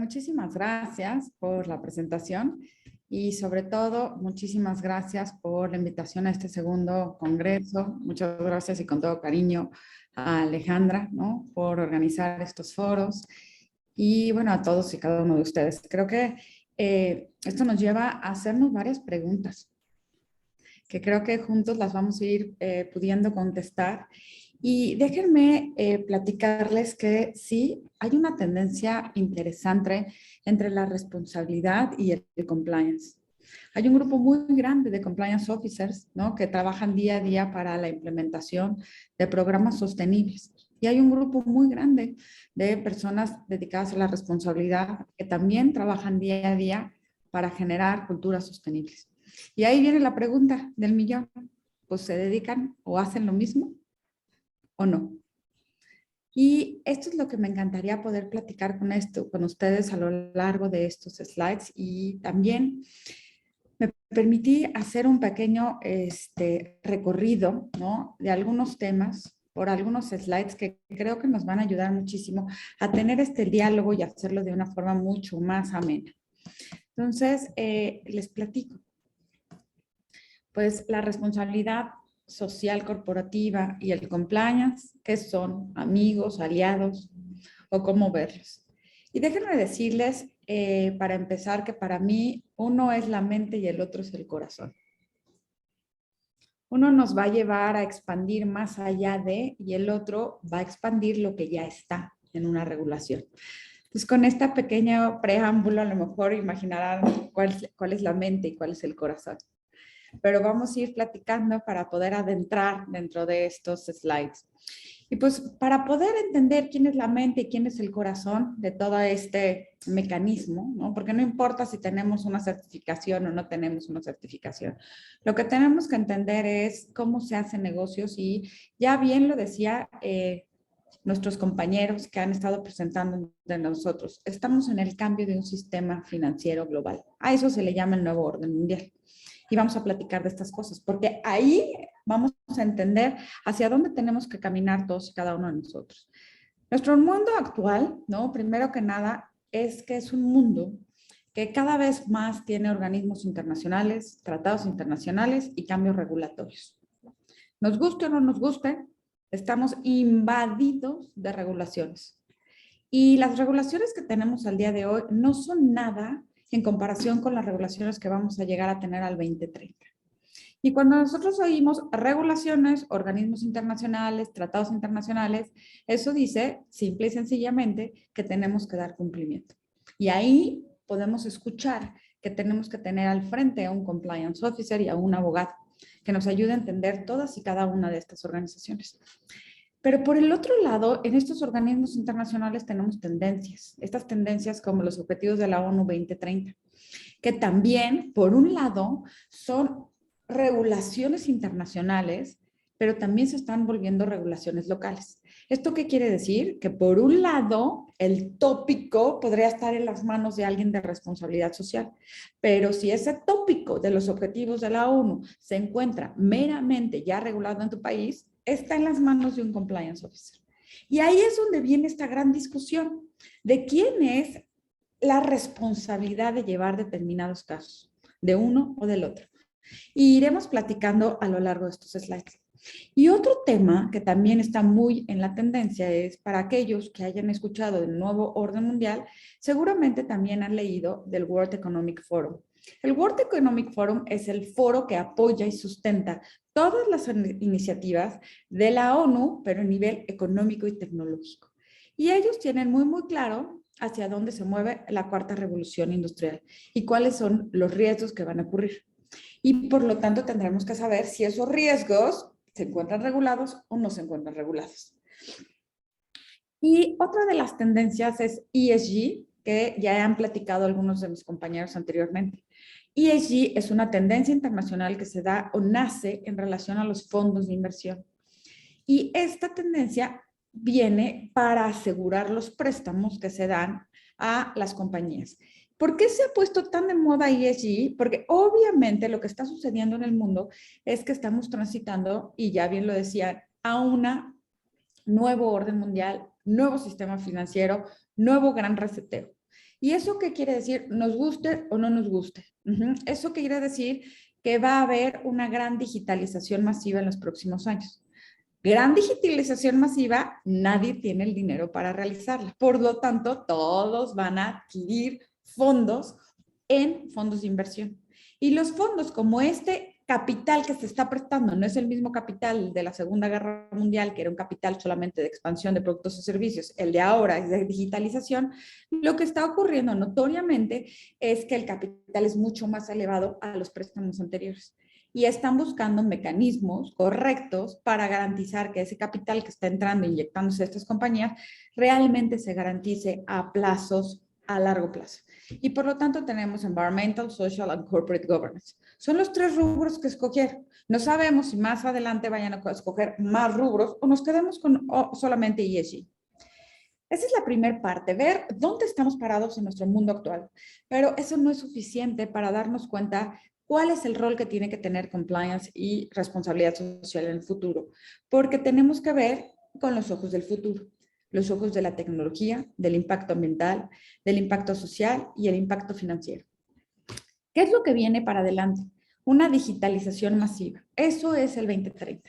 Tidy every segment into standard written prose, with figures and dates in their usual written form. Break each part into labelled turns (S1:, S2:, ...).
S1: muchísimas gracias por la presentación y sobre todo muchísimas gracias por la invitación a este segundo congreso. Muchas gracias y con todo cariño a Alejandra, ¿no?, por organizar estos foros y bueno, a todos y cada uno de ustedes. Creo que esto nos lleva a hacernos varias preguntas que creo que juntos las vamos a ir pudiendo contestar. Y déjenme platicarles que sí, hay una tendencia interesante entre la responsabilidad y el compliance. Hay un grupo muy grande de compliance officers, ¿no?, que trabajan día a día para la implementación de programas sostenibles. Y hay un grupo muy grande de personas dedicadas a la responsabilidad que también trabajan día a día para generar culturas sostenibles. Y ahí viene la pregunta del millón. Pues ¿se dedican o hacen lo mismo o no? Y esto es lo que me encantaría poder platicar con ustedes a lo largo de estos slides. Y también me permití hacer un pequeño recorrido, ¿no?, de algunos temas por algunos slides que creo que nos van a ayudar muchísimo a tener este diálogo y hacerlo de una forma mucho más amena. Entonces, les platico. Pues la responsabilidad social corporativa y el compliance, ¿qué son? Amigos, aliados o cómo verlos. Y déjenme decirles, para empezar, que para mí uno es la mente y el otro es el corazón. Uno nos va a llevar a expandir más allá de, y el otro va a expandir lo que ya está en una regulación. Entonces, con esta pequeña preámbulo, a lo mejor imaginarán cuál es la mente y cuál es el corazón. Pero vamos a ir platicando para poder adentrar dentro de estos slides. Y pues para poder entender quién es la mente y quién es el corazón de todo este mecanismo, ¿no?, porque no importa si tenemos una certificación o no tenemos una certificación, lo que tenemos que entender es cómo se hacen negocios y ya bien lo decía nuestros compañeros que han estado presentando de nosotros, estamos en el cambio de un sistema financiero global. A eso se le llama el nuevo orden mundial. Y vamos a platicar de estas cosas, porque ahí vamos a entender hacia dónde tenemos que caminar todos y cada uno de nosotros. Nuestro mundo actual, ¿no?, primero que nada, es que es un mundo que cada vez más tiene organismos internacionales, tratados internacionales y cambios regulatorios. Nos guste o no nos guste, estamos invadidos de regulaciones. Y las regulaciones que tenemos al día de hoy no son nada en comparación con las regulaciones que vamos a llegar a tener al 2030. Y cuando nosotros oímos regulaciones, organismos internacionales, tratados internacionales, eso dice simple y sencillamente que tenemos que dar cumplimiento. Y ahí podemos escuchar que tenemos que tener al frente a un compliance officer y a un abogado que nos ayude a entender todas y cada una de estas organizaciones. Pero por el otro lado, en estos organismos internacionales tenemos tendencias, estas tendencias como los objetivos de la ONU 2030, que también, por un lado, son regulaciones internacionales, pero también se están volviendo regulaciones locales. ¿Esto qué quiere decir? Que por un lado, el tópico podría estar en las manos de alguien de responsabilidad social, pero si ese tópico de los objetivos de la ONU se encuentra meramente ya regulado en tu país, está en las manos de un compliance officer. Y ahí es donde viene esta gran discusión de quién es la responsabilidad de llevar determinados casos, de uno o del otro. Y iremos platicando a lo largo de estos slides. Y otro tema que también está muy en la tendencia es para aquellos que hayan escuchado del nuevo orden mundial, seguramente también han leído del World Economic Forum. El World Economic Forum es el foro que apoya y sustenta todas las iniciativas de la ONU, pero a nivel económico y tecnológico. Y ellos tienen muy, muy claro hacia dónde se mueve la cuarta revolución industrial y cuáles son los riesgos que van a ocurrir. Y por lo tanto tendremos que saber si esos riesgos se encuentran regulados o no se encuentran regulados. Y otra de las tendencias es ESG, que ya han platicado algunos de mis compañeros anteriormente. ESG es una tendencia internacional que se da o nace en relación a los fondos de inversión. Y esta tendencia viene para asegurar los préstamos que se dan a las compañías. ¿Por qué se ha puesto tan de moda ESG? Porque obviamente lo que está sucediendo en el mundo es que estamos transitando, y ya bien lo decía, a un nuevo orden mundial, nuevo sistema financiero, nuevo gran reseteo. ¿Y eso qué quiere decir? Nos guste o no nos guste. Eso quiere decir que va a haber una gran digitalización masiva en los próximos años. Gran digitalización masiva, nadie tiene el dinero para realizarla. Por lo tanto, todos van a adquirir fondos en fondos de inversión. Y los fondos como este capital que se está prestando no es el mismo capital de la Segunda Guerra Mundial, que era un capital solamente de expansión de productos y servicios, el de ahora es de digitalización, lo que está ocurriendo notoriamente es que el capital es mucho más elevado a los préstamos anteriores y están buscando mecanismos correctos para garantizar que ese capital que está entrando, inyectándose a estas compañías, realmente se garantice a plazos a largo plazo. Y por lo tanto tenemos Environmental, Social and Corporate Governance. Son los 3 rubros que escogieron. No sabemos si más adelante vayan a escoger más rubros o nos quedemos con solamente ESG. Esa es la primera parte, ver dónde estamos parados en nuestro mundo actual. Pero eso no es suficiente para darnos cuenta cuál es el rol que tiene que tener compliance y responsabilidad social en el futuro, porque tenemos que ver con los ojos del futuro, los ojos de la tecnología, del impacto ambiental, del impacto social y el impacto financiero. ¿Qué es lo que viene para adelante? Una digitalización masiva. Eso es el 2030.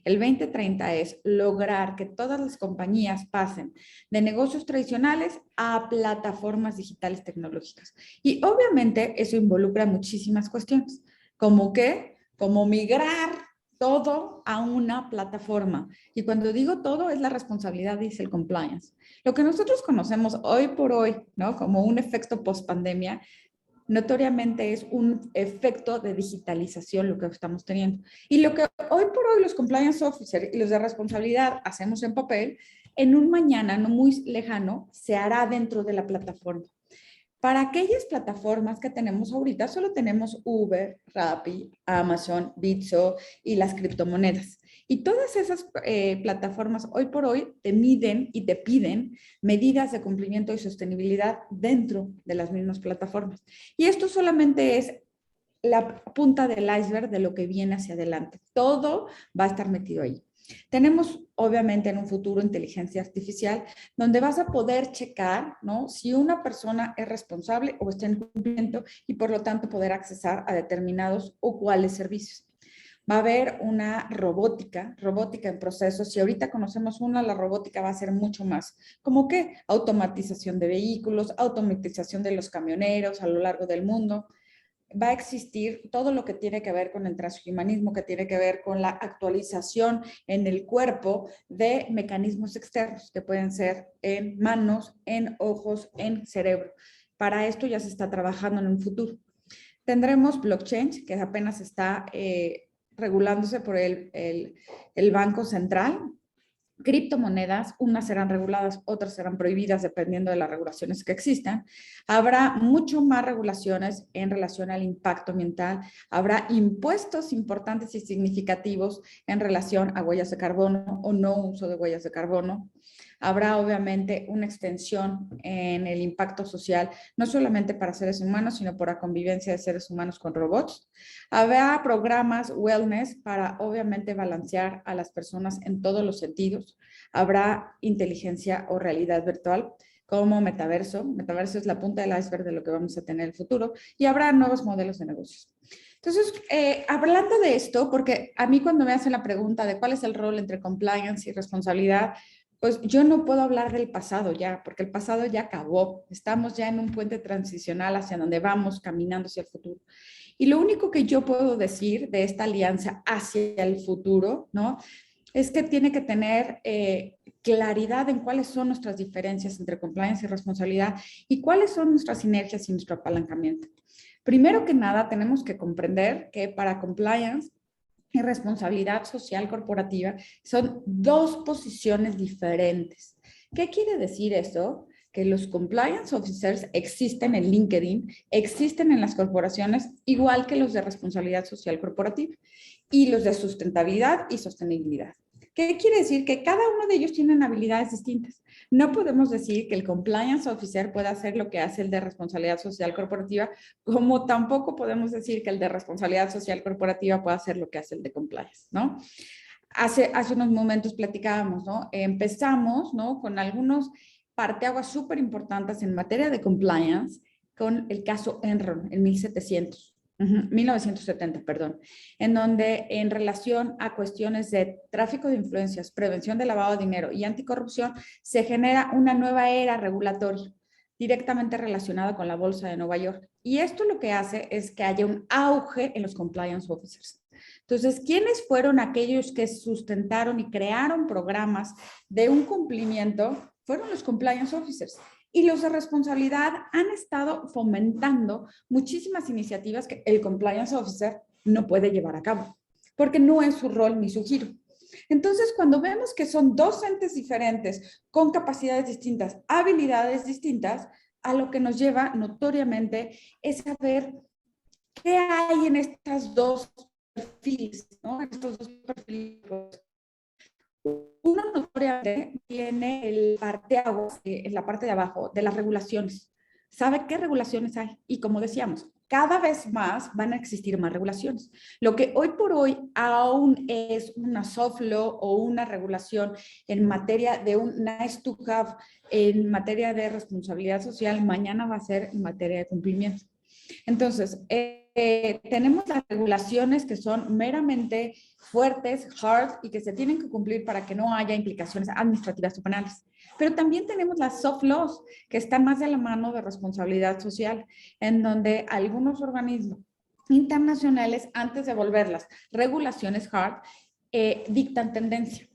S1: El 2030 es lograr que todas las compañías pasen de negocios tradicionales a plataformas digitales tecnológicas. Y obviamente eso involucra muchísimas cuestiones, como que, como migrar todo a una plataforma. Y cuando digo todo, es la responsabilidad, dice el compliance. Lo que nosotros conocemos hoy por hoy, ¿no? Como un efecto post-pandemia, notoriamente es un efecto de digitalización lo que estamos teniendo. Y lo que hoy por hoy los compliance officers y los de responsabilidad hacemos en papel, en un mañana no muy lejano se hará dentro de la plataforma. Para aquellas plataformas que tenemos ahorita, solo tenemos Uber, Rappi, Amazon, Bitso y las criptomonedas. Y todas esas plataformas hoy por hoy te miden y te piden medidas de cumplimiento y sostenibilidad dentro de las mismas plataformas. Y esto solamente es la punta del iceberg de lo que viene hacia adelante. Todo va a estar metido ahí. Tenemos, obviamente, en un futuro inteligencia artificial donde vas a poder checar, ¿no? Si una persona es responsable o está en cumplimiento y, por lo tanto, poder accesar a determinados o cuáles servicios. Va a haber una robótica en procesos. Si ahorita conocemos una, la robótica va a ser mucho más. ¿Cómo qué? Automatización de vehículos, automatización de los camioneros a lo largo del mundo. Va a existir todo lo que tiene que ver con el transhumanismo, que tiene que ver con la actualización en el cuerpo de mecanismos externos, que pueden ser en manos, en ojos, en cerebro. Para esto ya se está trabajando en un futuro. Tendremos blockchain, que apenas está regulándose por el Banco Central. Criptomonedas, unas serán reguladas, otras serán prohibidas dependiendo de las regulaciones que existan. Habrá mucho más regulaciones en relación al impacto ambiental. Habrá impuestos importantes y significativos en relación a huellas de carbono o no uso de huellas de carbono. Habrá obviamente una extensión en el impacto social, no solamente para seres humanos, sino por la convivencia de seres humanos con robots. Habrá programas wellness para obviamente balancear a las personas en todos los sentidos. Habrá inteligencia o realidad virtual como metaverso. Metaverso es la punta del iceberg de lo que vamos a tener en el futuro y habrá nuevos modelos de negocios. Entonces, hablando de esto, porque a mí cuando me hacen la pregunta de cuál es el rol entre compliance y responsabilidad, pues yo no puedo hablar del pasado ya, porque el pasado ya acabó. Estamos ya en un puente transicional hacia donde vamos caminando hacia el futuro. Y lo único que yo puedo decir de esta alianza hacia el futuro, ¿no? Es que tiene que tener claridad en cuáles son nuestras diferencias entre compliance y responsabilidad y cuáles son nuestras sinergias y nuestro apalancamiento. Primero que nada, tenemos que comprender que para compliance y responsabilidad social corporativa son 2 posiciones diferentes. ¿Qué quiere decir eso? Que los compliance officers existen en LinkedIn, existen en las corporaciones, igual que los de responsabilidad social corporativa y los de sustentabilidad y sostenibilidad. ¿Qué quiere decir? Que cada uno de ellos tienen habilidades distintas. No podemos decir que el compliance officer pueda hacer lo que hace el de responsabilidad social corporativa, como tampoco podemos decir que el de responsabilidad social corporativa pueda hacer lo que hace el de compliance, ¿no? Hace unos momentos platicábamos, ¿no? Empezamos, ¿no? Con algunos parteaguas súper importantes en materia de compliance con el caso Enron en 1970, perdón, en donde en relación a cuestiones de tráfico de influencias, prevención de lavado de dinero y anticorrupción, se genera una nueva era regulatoria directamente relacionada con la Bolsa de Nueva York. Y esto lo que hace es que haya un auge en los compliance officers. Entonces, ¿quiénes fueron aquellos que sustentaron y crearon programas de un cumplimiento? Fueron los compliance officers. Y los de responsabilidad han estado fomentando muchísimas iniciativas que el compliance officer no puede llevar a cabo, porque no es su rol ni su giro. Entonces, cuando vemos que son dos entes diferentes, con capacidades distintas, habilidades distintas, a lo que nos lleva notoriamente es saber qué hay en estas dos perfiles, ¿no? Estos dos perfiles. Uno notoriamente tiene el parteaguas en la parte de abajo de las regulaciones. Sabe qué regulaciones hay y como decíamos, cada vez más van a existir más regulaciones. Lo que hoy por hoy aún es una soft law o una regulación en materia de un nice to have, en materia de responsabilidad social, mañana va a ser en materia de cumplimiento. Entonces, tenemos las regulaciones que son meramente fuertes, hard, y que se tienen que cumplir para que no haya implicaciones administrativas o penales. Pero también tenemos las soft laws, que están más de la mano de responsabilidad social, en donde algunos organismos internacionales, antes de volverlas regulaciones hard, dictan tendencia.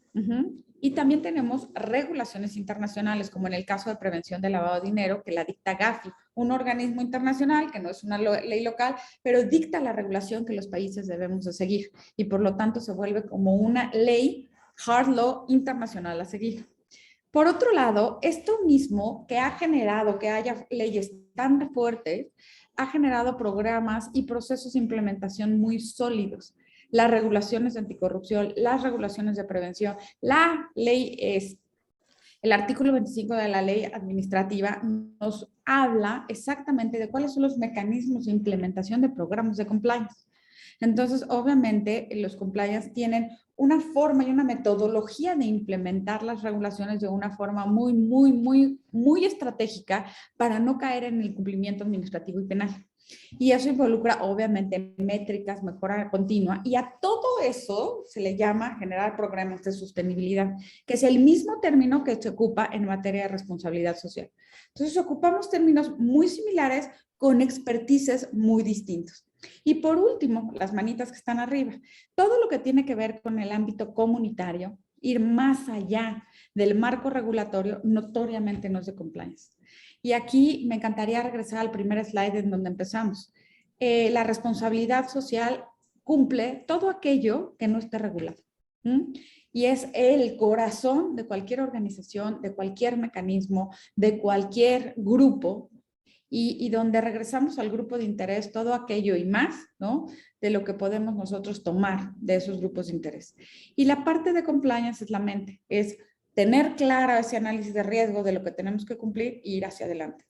S1: Y también tenemos regulaciones internacionales, como en el caso de prevención del lavado de dinero, que la dicta Gafi, un organismo internacional que no es una ley local, pero dicta la regulación que los países debemos de seguir y por lo tanto se vuelve como una ley hard law internacional a seguir. Por otro lado, esto mismo que ha generado que haya leyes tan fuertes, ha generado programas y procesos de implementación muy sólidos. Las regulaciones de anticorrupción, las regulaciones de prevención, la ley es el artículo 25 de la ley administrativa nos habla exactamente de cuáles son los mecanismos de implementación de programas de compliance. Entonces, obviamente, los compliance tienen una forma y una metodología de implementar las regulaciones de una forma muy estratégica para no caer en el cumplimiento administrativo y penal. Y eso involucra, obviamente, métricas, mejora continua, y a todo eso se le llama generar programas de sostenibilidad, que es el mismo término que se ocupa en materia de responsabilidad social. Entonces, ocupamos términos muy similares con expertices muy distintos. Y por último, las manitas que están arriba, todo lo que tiene que ver con el ámbito comunitario, ir más allá del marco regulatorio, notoriamente no es de compliance. Y aquí me encantaría regresar al primer slide en donde empezamos. La responsabilidad social cumple todo aquello que no esté regulado. Y es el corazón de cualquier organización, de cualquier mecanismo, de cualquier grupo, y donde regresamos al grupo de interés, todo aquello y más, ¿no? De lo que podemos nosotros tomar de esos grupos de interés. Y la parte de compliance es la mente, es tener claro ese análisis de riesgo de lo que tenemos que cumplir e ir hacia adelante.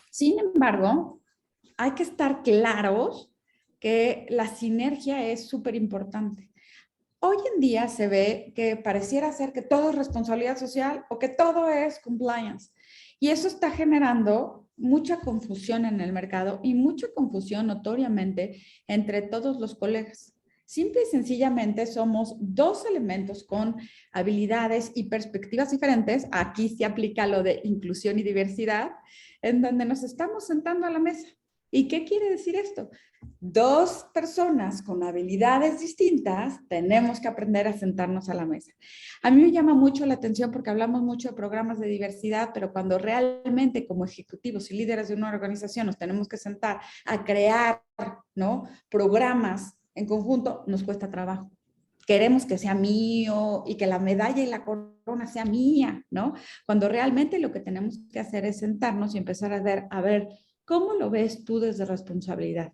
S1: Sin embargo, hay que estar claros que la sinergia es súper importante. Hoy en día se ve que pareciera ser que todo es responsabilidad social o que todo es compliance. Y eso está generando mucha confusión en el mercado y mucha confusión notoriamente entre todos los colegas. Simple y sencillamente somos dos elementos con habilidades y perspectivas diferentes. Aquí se aplica lo de inclusión y diversidad, en donde nos estamos sentando a la mesa. ¿Y qué quiere decir esto? Dos personas con habilidades distintas tenemos que aprender a sentarnos a la mesa. A mí me llama mucho la atención porque hablamos mucho de programas de diversidad, pero cuando realmente como ejecutivos y líderes de una organización nos tenemos que sentar a crear, ¿no?, programas en conjunto, nos cuesta trabajo. Queremos que sea mío y que la medalla y la corona sea mía, ¿no? Cuando realmente lo que tenemos que hacer es sentarnos y empezar a ver, ¿cómo lo ves tú desde responsabilidad?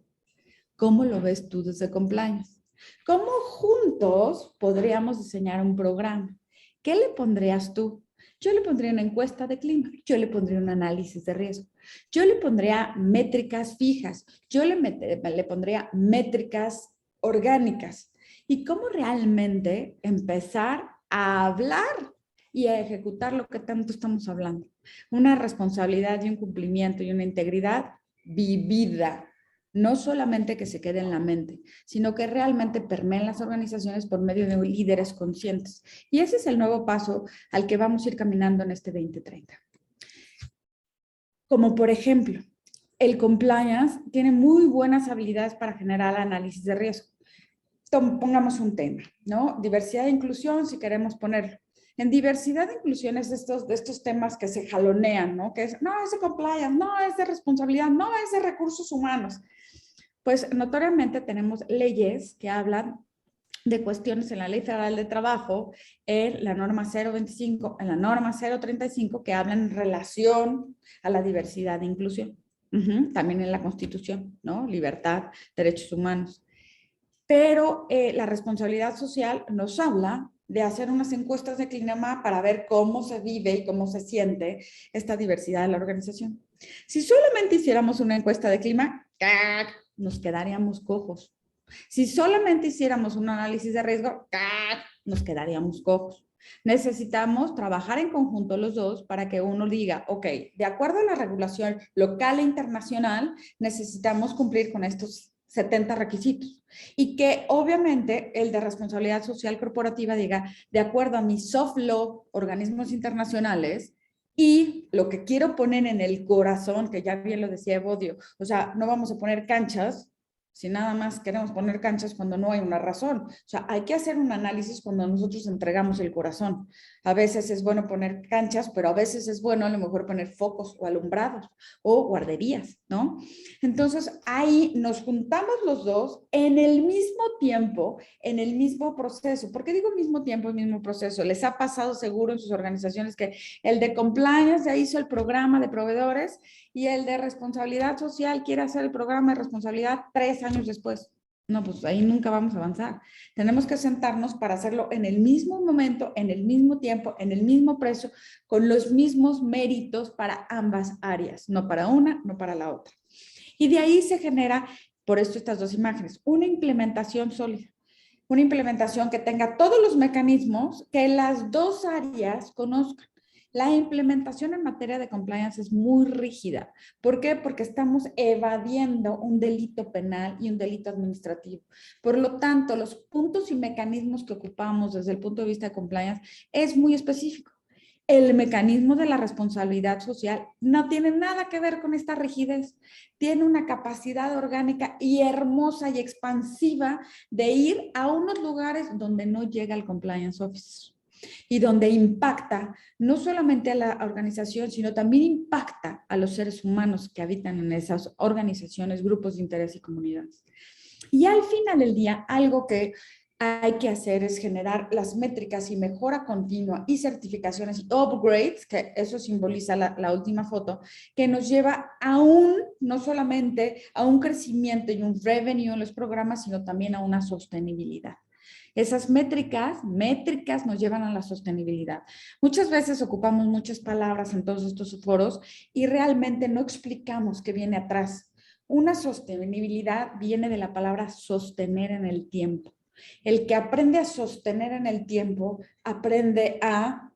S1: ¿Cómo lo ves tú desde compliance? ¿Cómo juntos podríamos diseñar un programa? ¿Qué le pondrías tú? Yo le pondría una encuesta de clima, yo le pondría un análisis de riesgo, yo le pondría métricas fijas, yo le pondría métricas orgánicas. ¿Y cómo realmente empezar a hablar y a ejecutar lo que tanto estamos hablando. Una responsabilidad y un cumplimiento y una integridad vivida. No solamente que se quede en la mente, sino que realmente permeen las organizaciones por medio de líderes conscientes. Y ese es el nuevo paso al que vamos a ir caminando en este 2030. Como por ejemplo, el compliance tiene muy buenas habilidades para generar análisis de riesgo. Pongamos un tema, ¿no? Diversidad e inclusión, si queremos ponerlo. En diversidad e inclusión es de estos temas que se jalonean, ¿no? Que es, no, es de compliance, no, es de responsabilidad, no, es de recursos humanos. Pues notoriamente tenemos leyes que hablan de cuestiones en la Ley Federal de Trabajo, en la norma 025, en la norma 035, que hablan en relación a la diversidad e inclusión. También en la Constitución, ¿no? Libertad, derechos humanos. Pero la responsabilidad social nos habla de hacer unas encuestas de clima para ver cómo se vive y cómo se siente esta diversidad en la organización. Si solamente hiciéramos una encuesta de clima, nos quedaríamos cojos. Si solamente hiciéramos un análisis de riesgo, nos quedaríamos cojos. Necesitamos trabajar en conjunto los dos para que uno diga, ok, de acuerdo a la regulación local e internacional, necesitamos cumplir con estos 70 requisitos. Y que obviamente el de responsabilidad social corporativa diga, de acuerdo a mis soft law, organismos internacionales, y lo que quiero poner en el corazón, que ya bien lo decía Evodio, o sea, no vamos a poner canchas si nada más queremos poner canchas cuando no hay una razón. O sea, hay que hacer un análisis cuando nosotros entregamos el corazón. A veces es bueno poner canchas, pero a veces es bueno a lo mejor poner focos o alumbrados o guarderías, ¿no? Entonces, ahí nos juntamos los dos en el mismo tiempo, en el mismo proceso. ¿Por qué digo mismo tiempo y mismo proceso? Les ha pasado seguro en sus organizaciones que el de compliance ya hizo el programa de proveedores y el de responsabilidad social quiere hacer el programa de responsabilidad 3 años después. No, pues ahí nunca vamos a avanzar. Tenemos que sentarnos para hacerlo en el mismo momento, en el mismo tiempo, en el mismo precio, con los mismos méritos para ambas áreas, no para una, no para la otra. Y de ahí se genera, por esto estas dos imágenes, una implementación sólida. Una implementación que tenga todos los mecanismos que las dos áreas conozcan. La implementación en materia de compliance es muy rígida. ¿Por qué? Porque estamos evadiendo un delito penal y un delito administrativo. Por lo tanto, los puntos y mecanismos que ocupamos desde el punto de vista de compliance es muy específico. El mecanismo de la responsabilidad social no tiene nada que ver con esta rigidez. Tiene una capacidad orgánica y hermosa y expansiva de ir a unos lugares donde no llega el compliance officer y donde impacta no solamente a la organización, sino también impacta a los seres humanos que habitan en esas organizaciones, grupos de interés y comunidades. Y al final del día, algo que hay que hacer es generar las métricas y mejora continua y certificaciones y upgrades, que eso simboliza la última foto, que nos lleva no solamente a un crecimiento y un revenue en los programas, sino también a una sostenibilidad. Esas métricas nos llevan a la sostenibilidad. Muchas veces ocupamos muchas palabras en todos estos foros y realmente no explicamos qué viene atrás. Una sostenibilidad viene de la palabra sostener en el tiempo. El que aprende a sostener en el tiempo, aprende a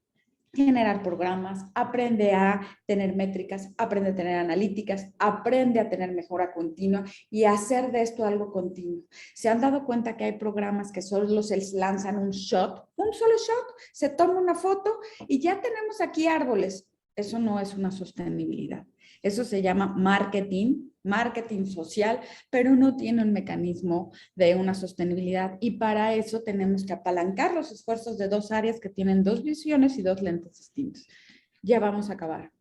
S1: generar programas, aprende a tener métricas, aprende a tener analíticas, aprende a tener mejora continua y a hacer de esto algo continuo. ¿Se han dado cuenta que hay programas que solo se lanzan un solo shot, se toma una foto y ya tenemos aquí árboles? Eso no es una sostenibilidad. Eso se llama marketing social, pero no tiene un mecanismo de una sostenibilidad. Y para eso tenemos que apalancar los esfuerzos de dos áreas que tienen dos visiones y dos lentes distintos. Ya vamos a acabar.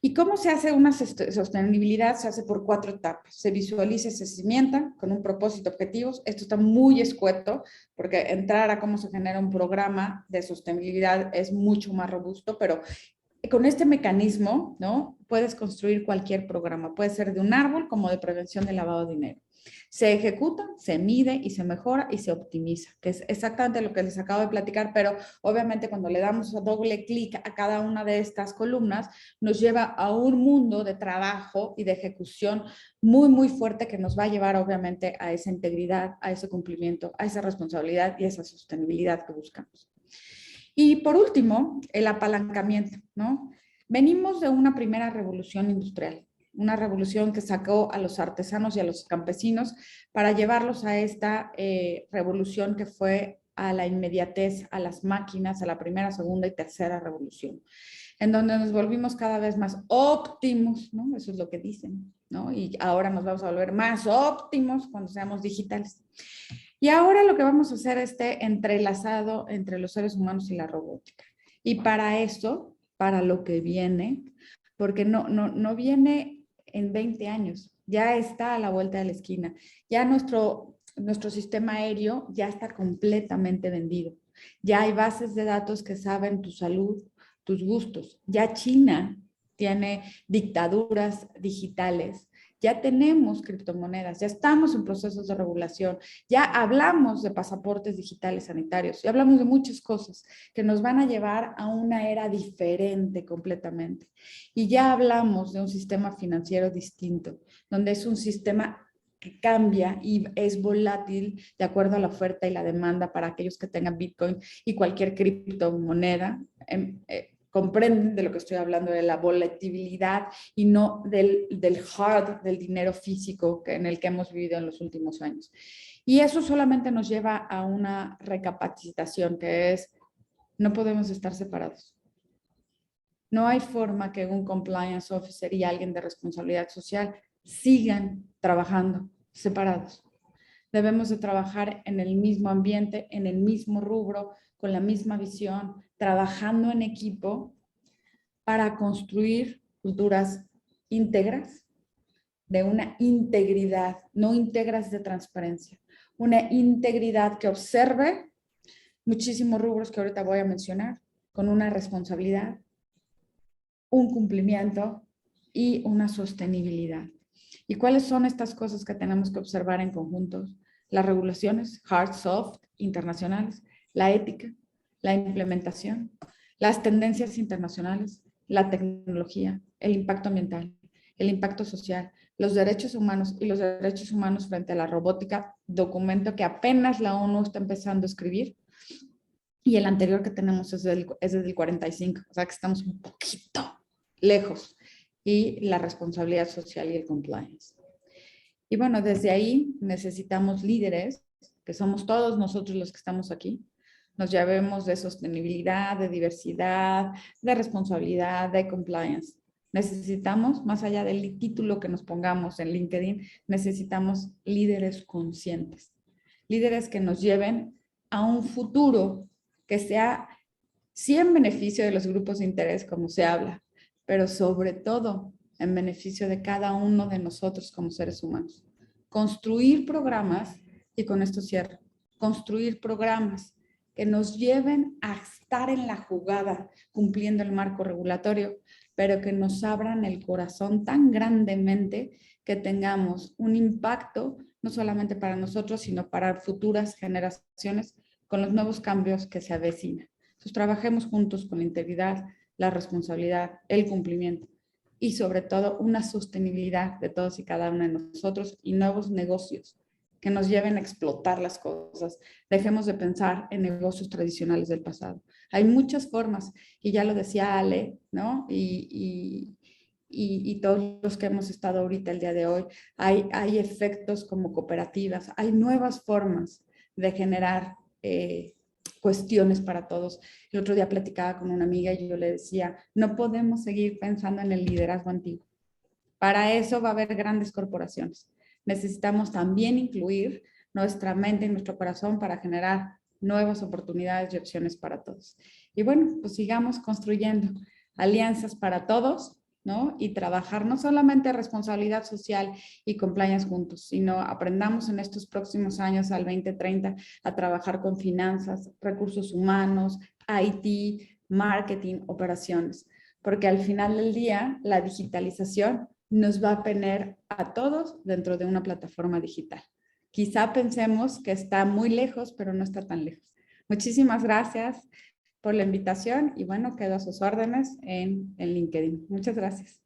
S1: ¿Y cómo se hace una sostenibilidad? Se hace por 4 etapas. Se visualiza, se cimienta con un propósito, objetivos. Esto está muy escueto porque entrar a cómo se genera un programa de sostenibilidad es mucho más robusto, pero con este mecanismo, ¿no? Puedes construir cualquier programa. Puede ser de un árbol como de prevención de lavado de dinero. Se ejecuta, se mide y se mejora y se optimiza, que es exactamente lo que les acabo de platicar, pero obviamente cuando le damos a doble clic a cada una de estas columnas, nos lleva a un mundo de trabajo y de ejecución muy, muy fuerte que nos va a llevar obviamente a esa integridad, a ese cumplimiento, a esa responsabilidad y a esa sostenibilidad que buscamos. Y por último, el apalancamiento, ¿no? Venimos de una primera revolución industrial, una revolución que sacó a los artesanos y a los campesinos para llevarlos a esta revolución que fue a la inmediatez, a las máquinas, a la primera, segunda y tercera revolución, en donde nos volvimos cada vez más óptimos, ¿no? Eso es lo que dicen, ¿no? Y ahora nos vamos a volver más óptimos cuando seamos digitales. Y ahora lo que vamos a hacer es este entrelazado entre los seres humanos y la robótica. Y para eso, para lo que viene, porque no viene en 20 años, ya está a la vuelta de la esquina. Ya nuestro sistema aéreo ya está completamente vendido. Ya hay bases de datos que saben tu salud, tus gustos. Ya China tiene dictaduras digitales. Ya tenemos criptomonedas, ya estamos en procesos de regulación, ya hablamos de pasaportes digitales sanitarios, ya hablamos de muchas cosas que nos van a llevar a una era diferente completamente. Y ya hablamos de un sistema financiero distinto, donde es un sistema que cambia y es volátil de acuerdo a la oferta y la demanda para aquellos que tengan Bitcoin y cualquier criptomoneda. Comprenden de lo que estoy hablando, de la volatilidad y no del hard, del dinero físico en el que hemos vivido en los últimos años. Y eso solamente nos lleva a una recapacitación, que es, no podemos estar separados. No hay forma que un compliance officer y alguien de responsabilidad social sigan trabajando separados. Debemos de trabajar en el mismo ambiente, en el mismo rubro, con la misma visión, trabajando en equipo para construir culturas íntegras, de una integridad, no íntegras de transparencia, una integridad que observe muchísimos rubros que ahorita voy a mencionar, con una responsabilidad, un cumplimiento y una sostenibilidad. ¿Y cuáles son estas cosas que tenemos que observar en conjunto? Las regulaciones, hard, soft, internacionales, la ética, la implementación, las tendencias internacionales, la tecnología, el impacto ambiental, el impacto social, los derechos humanos y los derechos humanos frente a la robótica, documento que apenas la ONU está empezando a escribir, y el anterior que tenemos es desde el 45, o sea que estamos un poquito lejos, y la responsabilidad social y el compliance. Y bueno, desde ahí necesitamos líderes, que somos todos nosotros los que estamos aquí, nos llevemos de sostenibilidad, de diversidad, de responsabilidad, de compliance. Necesitamos, más allá del título que nos pongamos en LinkedIn, necesitamos líderes conscientes, líderes que nos lleven a un futuro que sea sí en beneficio de los grupos de interés, como se habla, pero sobre todo en beneficio de cada uno de nosotros como seres humanos. Construir programas, y con esto cierro, construir programas que nos lleven a estar en la jugada cumpliendo el marco regulatorio, pero que nos abran el corazón tan grandemente que tengamos un impacto no solamente para nosotros, sino para futuras generaciones con los nuevos cambios que se avecinan. Entonces, trabajemos juntos con la integridad, la responsabilidad, el cumplimiento y sobre todo una sostenibilidad de todos y cada uno de nosotros y nuevos negocios que nos lleven a explotar las cosas. Dejemos de pensar en negocios tradicionales del pasado. Hay muchas formas, y ya lo decía Ale, ¿no? Y todos los que hemos estado ahorita el día de hoy, hay efectos como cooperativas, hay nuevas formas de generar cuestiones para todos. El otro día platicaba con una amiga y yo le decía, no podemos seguir pensando en el liderazgo antiguo. Para eso va a haber grandes corporaciones. Necesitamos también incluir nuestra mente y nuestro corazón para generar nuevas oportunidades y opciones para todos. Y bueno, pues sigamos construyendo alianzas para todos, ¿no? Y trabajar no solamente responsabilidad social y compliance juntos, sino aprendamos en estos próximos años al 2030 a trabajar con finanzas, recursos humanos, IT, marketing, operaciones, porque al final del día la digitalización nos va a poner a todos dentro de una plataforma digital. Quizá pensemos que está muy lejos, pero no está tan lejos. Muchísimas gracias por la invitación y bueno, quedo a sus órdenes en LinkedIn. Muchas gracias.